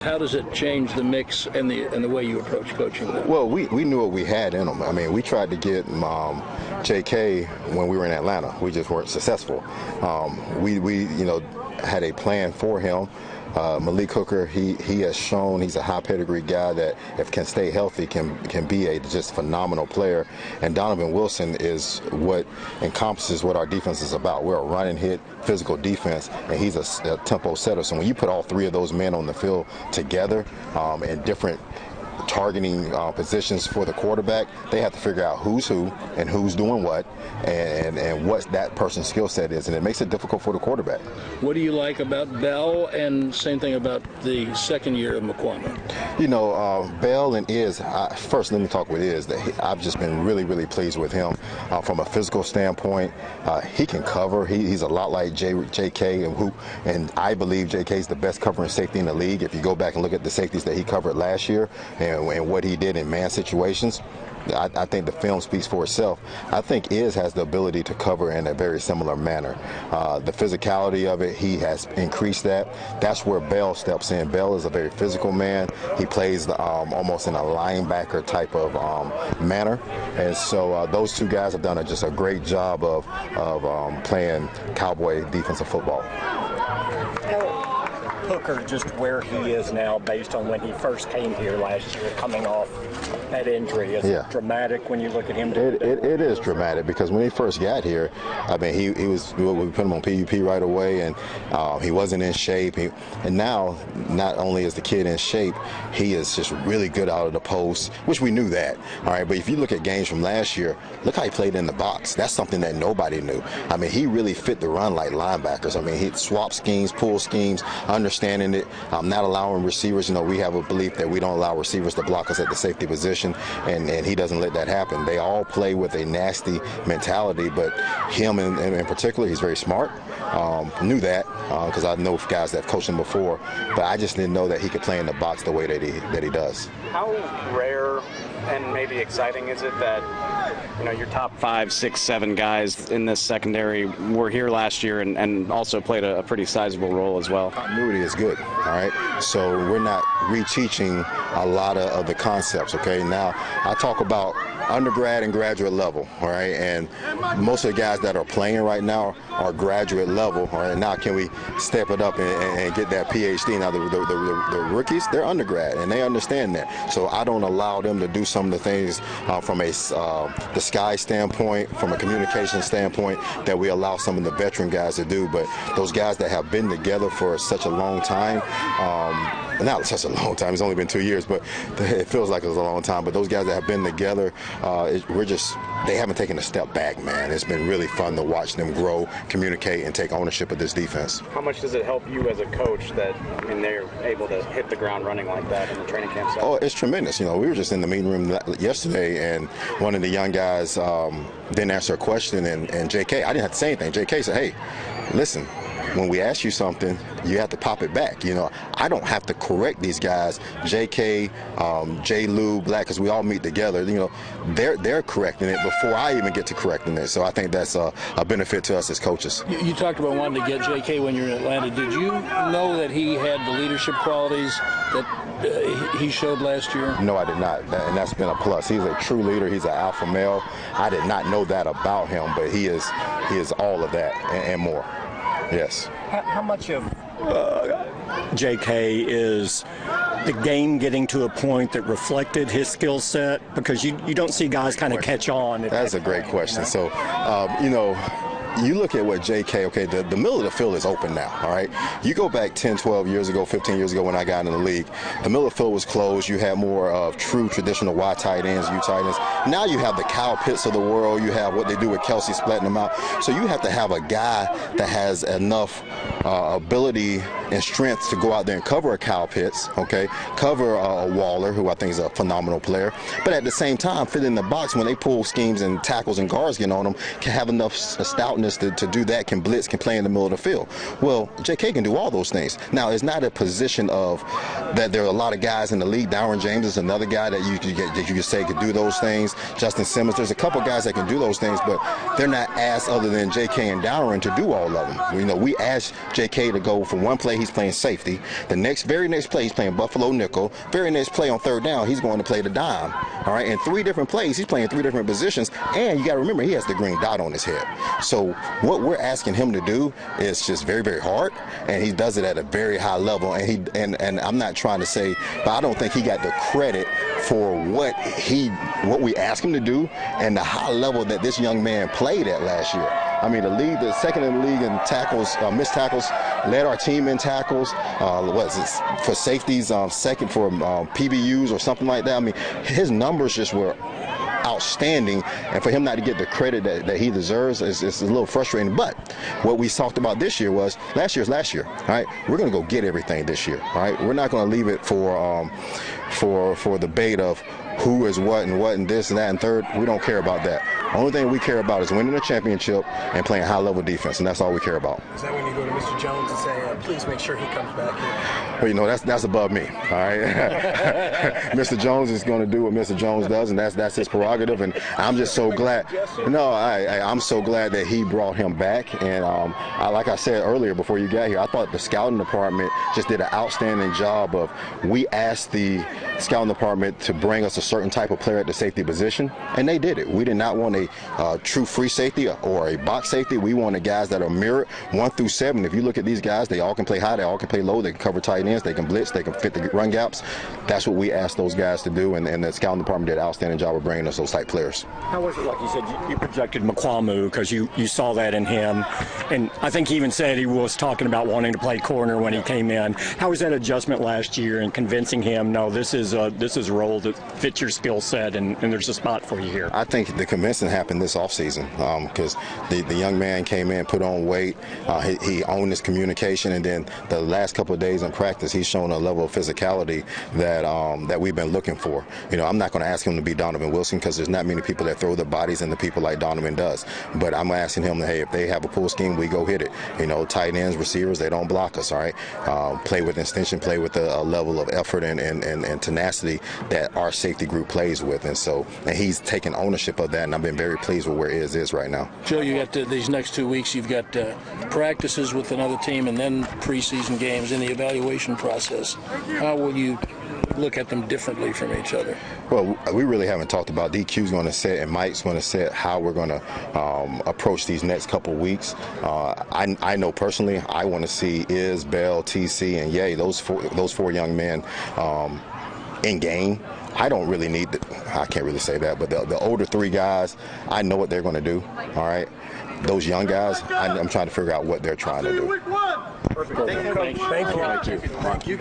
How does it change the mix and the way you approach coaching them? Well, we knew what we had in them. I mean, we tried to get J.K. when we were in Atlanta. We just weren't successful. We had a plan for him. Malik Hooker, he has shown he's a high pedigree guy that, if can stay healthy, can be a just phenomenal player. And Donovan Wilson is what encompasses what our defense is about. We're a run and hit physical defense, and he's a tempo setter. So when you put all three of those men on the field together in different targeting positions for the quarterback, they have to figure out who's who and who's doing what and what that person's skill set is, and it makes it difficult for the quarterback. What do you like about Bell, and same thing about the second year of McCormick? You know, Bell and Iz, first let me talk with Iz. I've just been really, really pleased with him from a physical standpoint. He can cover. He's a lot like J.K. and I believe J.K. is the best covering safety in the league. If you go back and look at the safeties that he covered last year and what he did in man situations, I think the film speaks for itself. I think Iz has the ability to cover in a very similar manner. The physicality of it, he has increased that. That's where Bell steps in. Bell is a very physical man. He plays almost in a linebacker type of manner. And so those two guys have done just a great job of playing Cowboy defensive football. Hooker, just where he is now based on when he first came here last year, coming off that injury. Is it dramatic when you look at him? It is dramatic, because when he first got here, I mean, we put him on PUP right away, and he wasn't in shape. And now, not only is the kid in shape, he is just really good out of the post, which we knew that. All right, but if you look at games from last year, look how he played in the box. That's something that nobody knew. I mean, he really fit the run like linebackers. I mean, he'd swap schemes, pull schemes, understanding it, not allowing receivers. You know, we have a belief that we don't allow receivers to block us at the safety position, and he doesn't let that happen. They all play with a nasty mentality, but him in particular, he's very smart. Knew that because I know guys that have coached him before, but I just didn't know that he could play in the box the way that he does. How rare and maybe exciting is it that, you know, your top 5, 6, 7 guys in this secondary were here last year and also played a pretty sizable role as well? Continuity is good, all right? So we're not reteaching a lot of the concepts, okay? Now, I talk about undergrad and graduate level, all right? And most of the guys that are playing right now are graduate level, all right? Now, can we step it up and get that PhD? Now, the rookies, they're undergrad, and they understand that. So I don't allow them to do some of the things from a disguise standpoint, from a communication standpoint, that we allow some of the veteran guys to do. But those guys that have been together for such a long time, not such a long time, it's only been 2 years, but it feels like it was a long time. But those guys that have been together, they haven't taken a step back, man. It's been really fun to watch them grow, communicate, and take ownership of this defense. How much does it help you as a coach that, I mean, they're able to hit the ground running like that in the training camp side? Oh, it's tremendous. You know, we were just in the meeting room yesterday, and one of the young guys didn't answer a question, and J.K., I didn't have to say anything. J.K. said, hey, listen, when we ask you something, you have to pop it back. You know, I don't have to correct these guys. J.K., J. Lou, Black, because we all meet together. You know, they're correcting it before I even get to correcting it. So I think that's a benefit to us as coaches. You talked about wanting to get J.K. when you're in Atlanta. Did you know that he had the leadership qualities that he showed last year? No, I did not, and that's been a plus. He's a true leader. He's an alpha male. I did not know that about him, but he is all of that and more. Yes. How much of J.K. is the game getting to a point that reflected his skill set? Because you don't see guys kind of catch on. That's a great question. So, you look at what J.K., okay, the middle of the field is open now, all right? You go back 10, 12 years ago, 15 years ago when I got in the league, the middle of the field was closed. You had more of true traditional Y tight ends, U tight ends. Now you have the Kyle Pitts of the world. You have what they do with Kelsey splitting them out. So you have to have a guy that has enough ability and strength to go out there and cover a Kyle Pitts, okay, cover a Waller, who I think is a phenomenal player, but at the same time fit in the box when they pull schemes and tackles and guards get on them, can have enough stoutness to do that, can blitz, can play in the middle of the field. Well, J.K. can do all those things. Now, it's not a position of that there are a lot of guys in the league. Darren James is another guy that you could say could do those things. Justin Simmons, there's a couple guys that can do those things, but they're not asked other than J.K. and Darren to do all of them. You know, we asked J.K. to go from one play he's playing safety. The very next play, he's playing Buffalo nickel. Very next play on third down, he's going to play the dime. All right, in 3 different plays, he's playing 3 different positions. And you got to remember, he has the green dot on his head. So what we're asking him to do is just very, very hard, and he does it at a very high level. And I'm not trying to say, but I don't think he got the credit for what we asked him to do and the high level that this young man played at last year. I mean, the second in the league in tackles, missed tackles, led our team in tackles. For safeties, second for PBUs or something like that. I mean, his numbers just were outstanding, and for him not to get the credit that he deserves is a little frustrating. But what we talked about this year was last year's last year. All right, we're going to go get everything this year. All right, we're not going to leave it for debate of who is what and this and that and third. We don't care about that. Only thing we care about is winning a championship and playing high-level defense, and that's all we care about. Is that when you go to Mr. Jones and say, please make sure he comes back here? Well, you know, that's above me, all right? Mr. Jones is going to do what Mr. Jones does, and that's his prerogative, and I'm just so glad. No, I'm so glad that he brought him back, and like I said earlier before you got here, I thought the scouting department just did an outstanding job of, we asked the scouting department to bring us a certain type of player at the safety position, and they did it. We did not want a true free safety or a box safety. We wanted guys that are mirrored 1 through 7. If you look at these guys, they all can play high, they all can play low, they can cover tight ends, they can blitz, they can fit the run gaps. That's what we asked those guys to do, and the scouting department did an outstanding job of bringing us those type players. How was it, like you said, you projected McQuamu because you saw that in him, and I think he even said he was talking about wanting to play corner when he came in. How was that adjustment last year and convincing him, no, this is a role that fits your skill set, and there's a spot for you here? I think the convincing happened this offseason because the young man came in, put on weight, he owned his communication, and then the last couple of days in practice, he's shown a level of physicality that we've been looking for. You know, I'm not going to ask him to be Donovan Wilson because there's not many people that throw their bodies into people like Donovan does. But I'm asking him, hey, if they have a pull scheme, we go hit it. You know, tight ends, receivers, they don't block us, all right? Play with extension, play with a level of effort and tenacity that our safety group plays with. And he's taken ownership of that, and I've been very pleased with where Iz is right now. Joe, you got these next 2 weeks, you've got practices with another team and then preseason games in the evaluation process. How will you look at them differently from each other? Well, we really haven't talked about. DQ's going to set and Mike's going to set how we're going to approach these next couple weeks. I know personally I want to see Iz, Bell, TC, and Ye, those four young men in game. I don't really need I can't really say that, but the older 3 guys, I know what they're going to do, all right? Those young guys, I'm trying to figure out what they're trying to do. Perfect. Thank you. Thank you.